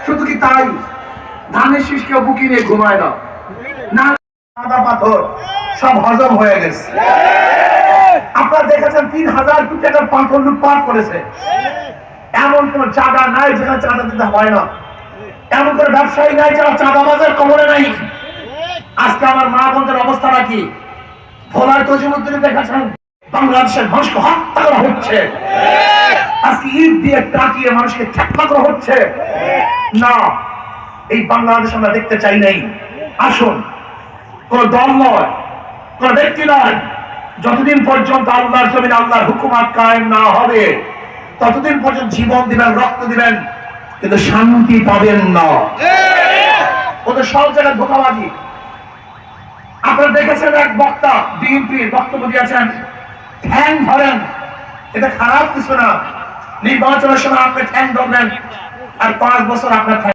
শুধু কি তাই, ধানের শীষকে বুকি নিয়ে ঘুমায় না, না সাদা পাথর সব হজম হয়ে গেছে। আপনারা দেখেছেন ৩,০০০ কোটি টাকার পাথর লুটপাট করেছে। এমন কোন জায়গা নাই যেখানে চাঁদা দিতে হয় না, এমন কোন ব্যবসায়ী নাই যারা চাঁদাবাজের কবলে নাই। আজকে আমার মা বোনদের অবস্থাটা কি? ভোলার তজিমুদ্দিনে দেখেছেন বাংলাদেশের মানুষকে হত্যা করা হচ্ছে, আজকে ঈদ দিয়ে টাকিয়ে মানুষকে ঠেকলা করা হচ্ছে। না, এই বাংলাদেশ আমরা দেখতে চাই নাই। আসুন, কোন দল নয়, কোন ব্যক্তি নয়, যতদিন পর্যন্ত আল্লাহর জমিনে আল্লাহর হুকুমাত কায়েম না হবে ততদিন পর্যন্ত জীবন দিবেন, রক্ত দিবেন, কিন্তু শান্তি পাবেন না। ওদের সব জায়গায় ধোঁকাবাজি। আপনারা দেখেছেন এক বক্তা বিএনপির বক্তব্য দিয়েছেন, ঠ্যাং ধরেন, এটা খারাপ কিছু না। নির্বাচনের সময় আপনি ঠ্যাং ধরবেন আর 5 বছর আপনার